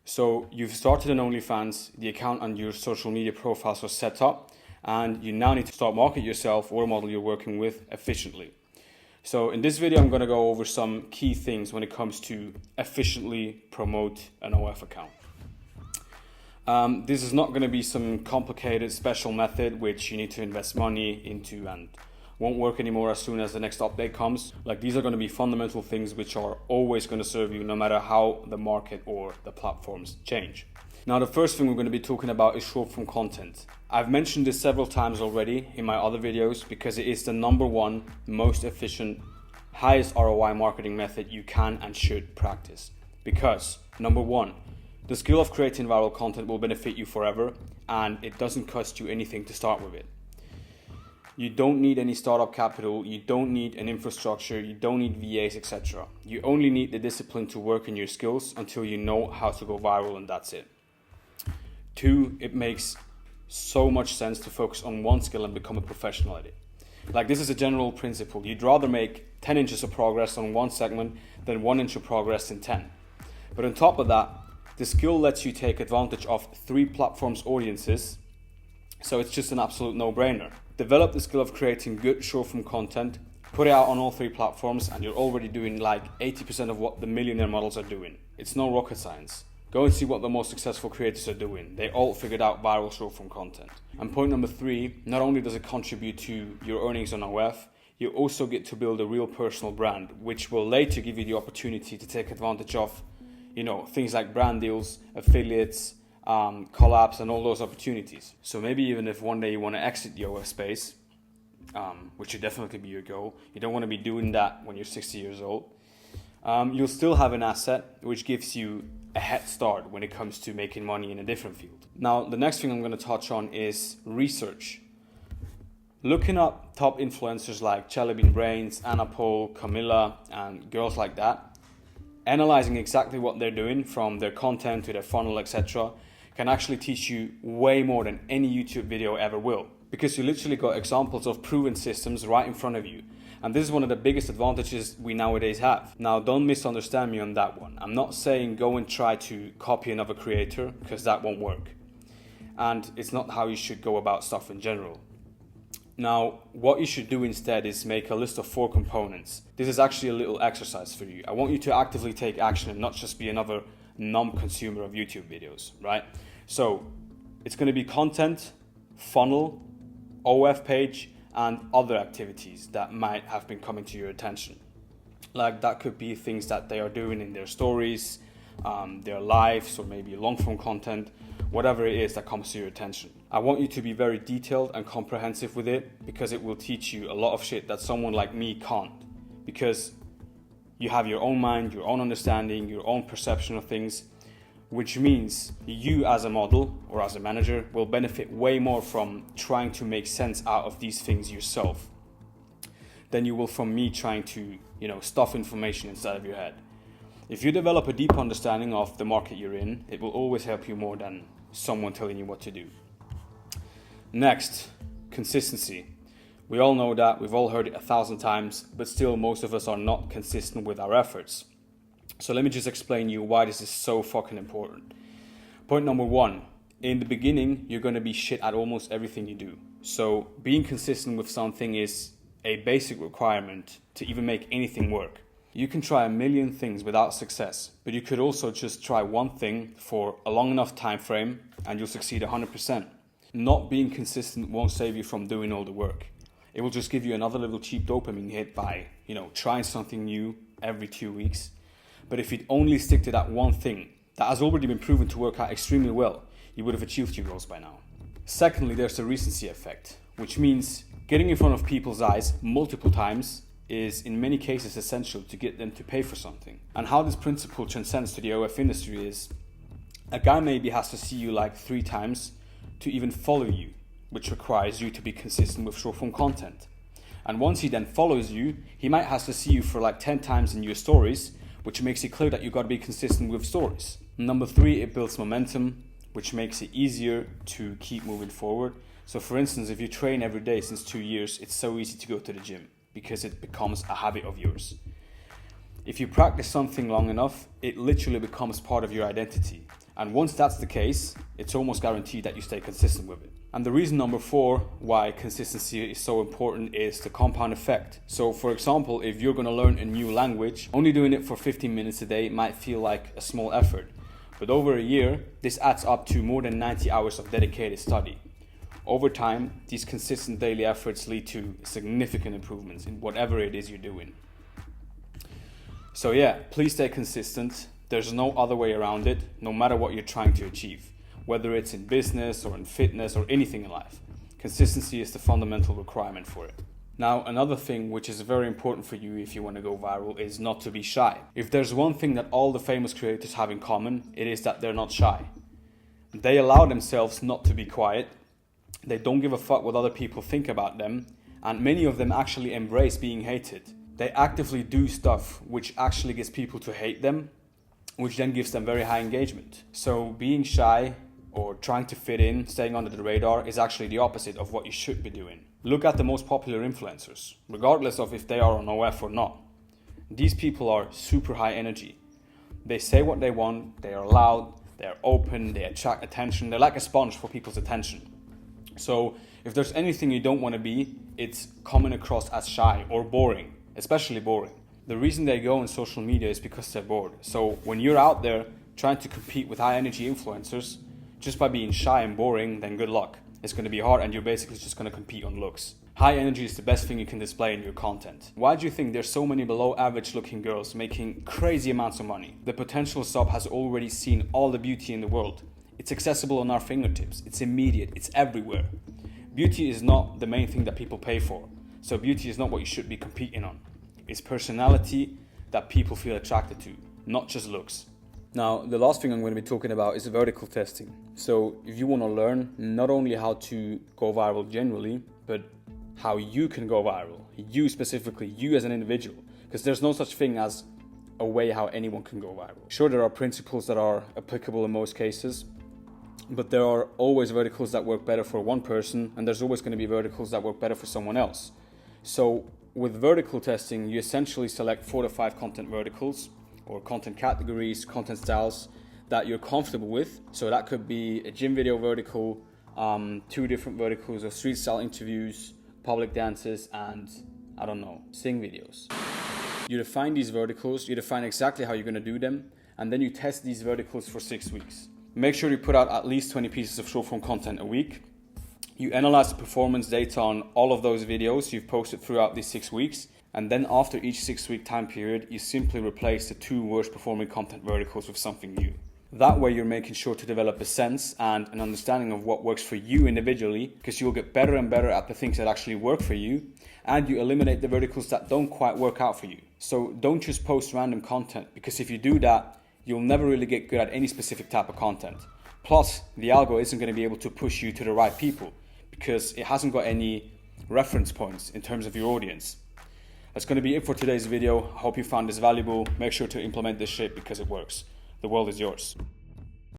So you've started an Onlyfans, the account and your social media profiles are set up, and you now need to start market yourself or model you're working with efficiently. So in this video, I'm going to go over some key things when it comes to efficiently promote an OF account. This is not going to be some complicated special method which you need to invest money into and won't work anymore as soon as the next update comes. Like, these are going to be fundamental things which are always going to serve you no matter how the market or the platforms change. Now, the first thing we're going to be talking about is short form content. I've mentioned this several times already in my other videos because it is the number one most efficient, highest ROI marketing method you can and should practice. Because number one, the skill of creating viral content will benefit you forever, and it doesn't cost you anything to start with it. You don't need any startup capital, you don't need an infrastructure, you don't need VAs, etc. You only need the discipline to work in your skills until you know how to go viral, and that's it. Two, it makes so much sense to focus on one skill and become a professional at it. Like, this is a general principle. You'd rather make 10 inches of progress on one segment than 1 inch of progress in 10. But on top of that, the skill lets you take advantage of 3 platforms' audiences, so it's just an absolute no-brainer. Develop the skill of creating good short-form content, put it out on all 3 platforms, and you're already doing like 80% of what the millionaire models are doing. It's no rocket science. Go and see what the most successful creators are doing. They all figured out viral short-form content. And point number 3, not only does it contribute to your earnings on OF, you also get to build a real personal brand, which will later give you the opportunity to take advantage of, things like brand deals, affiliates, collabs, and all those opportunities. So maybe even if one day you want to exit the OF space, which should definitely be your goal, you don't want to be doing that when you're 60 years old, you'll still have an asset which gives you a head start when it comes to making money in a different field. Now, the next thing I'm going to touch on is research. Looking up top influencers like Jellybean Brains, Anna Paul, Camilla, and girls like that, analyzing exactly what they're doing from their content to their funnel, etc., can actually teach you way more than any YouTube video ever will, because you literally got examples of proven systems right in front of you. And this is one of the biggest advantages we nowadays have. Now, don't misunderstand me on that one. I'm not saying go and try to copy another creator, because that won't work. And it's not how you should go about stuff in general. Now, what you should do instead is make a list of 4 components. This is actually a little exercise for you. I want you to actively take action and not just be another numb consumer of YouTube videos, right? So it's going to be content, funnel, OF page, and other activities that might have been coming to your attention. Like, that could be things that they are doing in their stories, their lives, or maybe long-form content, whatever it is that comes to your attention. I want you to be very detailed and comprehensive with it, because it will teach you a lot of shit that someone like me can't, because you have your own mind, your own understanding, your own perception of things, which means you as a model or as a manager will benefit way more from trying to make sense out of these things yourself than you will from me trying to, stuff information inside of your head. If you develop a deep understanding of the market you're in, it will always help you more than someone telling you what to do. Next, consistency. We all know that, we've all heard it 1,000 times, but still most of us are not consistent with our efforts. So let me just explain you why this is so fucking important. Point number 1, in the beginning, you're going to be shit at almost everything you do. So being consistent with something is a basic requirement to even make anything work. You can try a million things without success, but you could also just try one thing for a long enough time frame and you'll succeed 100%. Not being consistent won't save you from doing all the work. It will just give you another little cheap dopamine hit by, trying something new every 2 weeks. But if you'd only stick to that one thing that has already been proven to work out extremely well, you would have achieved your goals by now. Secondly, there's the recency effect, which means getting in front of people's eyes multiple times is in many cases essential to get them to pay for something. And how this principle transcends to the OF industry is, a guy maybe has to see you like 3 times to even follow you, which requires you to be consistent with short form content. And once he then follows you, he might have to see you for like 10 times in your stories, which makes it clear that you've got to be consistent with stories. Number 3, it builds momentum, which makes it easier to keep moving forward. So for instance, if you train every day since 2 years, it's so easy to go to the gym because it becomes a habit of yours. If you practice something long enough, it literally becomes part of your identity. And once that's the case, it's almost guaranteed that you stay consistent with it. And the reason number 4 why consistency is so important is the compound effect. So for example, if you're going to learn a new language, only doing it for 15 minutes a day might feel like a small effort. But over a year, this adds up to more than 90 hours of dedicated study. Over time, these consistent daily efforts lead to significant improvements in whatever it is you're doing. So yeah, please stay consistent. There's no other way around it, no matter what you're trying to achieve. Whether it's in business or in fitness or anything in life, consistency is the fundamental requirement for it. Now, another thing which is very important for you if you want to go viral is not to be shy. If there's one thing that all the famous creators have in common, it is that they're not shy. They allow themselves not to be quiet. They don't give a fuck what other people think about them, and many of them actually embrace being hated. They actively do stuff which actually gets people to hate them, which then gives them very high engagement. So being shy or trying to fit in, staying under the radar, is actually the opposite of what you should be doing. Look at the most popular influencers, regardless of if they are on OF or not. These people are super high energy. They say what they want, they are loud, they are open, they attract attention, they're like a sponge for people's attention. So if there's anything you don't want to be, it's coming across as shy or boring, especially boring. The reason they go on social media is because they're bored. So when you're out there trying to compete with high energy influencers, just by being shy and boring, then good luck. It's going to be hard and you're basically just going to compete on looks. High energy is the best thing you can display in your content. Why do you think there's so many below average looking girls making crazy amounts of money? The potential sub has already seen all the beauty in the world. It's accessible on our fingertips. It's immediate. It's everywhere. Beauty is not the main thing that people pay for. So beauty is not what you should be competing on. It's personality that people feel attracted to, not just looks. Now, the last thing I'm going to be talking about is vertical testing. So if you want to learn not only how to go viral generally, but how you can go viral, you specifically, you as an individual, because there's no such thing as a way how anyone can go viral. Sure, there are principles that are applicable in most cases, but there are always verticals that work better for one person, and there's always going to be verticals that work better for someone else. So with vertical testing, you essentially select 4 to 5 content verticals, or content categories, content styles that you're comfortable with. So that could be a gym video vertical, 2 different verticals of street style interviews, public dances, and I don't know, sing videos. You define these verticals, you define exactly how you're gonna do them, and then you test these verticals for 6 weeks. Make sure you put out at least 20 pieces of short form content a week. You analyze the performance data on all of those videos you've posted throughout these 6 weeks. And then after each 6-week time period, you simply replace the 2 worst performing content verticals with something new. That way you're making sure to develop a sense and an understanding of what works for you individually, because you'll get better and better at the things that actually work for you, and you eliminate the verticals that don't quite work out for you. So don't just post random content, because if you do that, you'll never really get good at any specific type of content. Plus, the algo isn't going to be able to push you to the right people, because it hasn't got any reference points in terms of your audience. That's going to be it for today's video. I hope you found this valuable. Make sure to implement this shit because it works. The world is yours.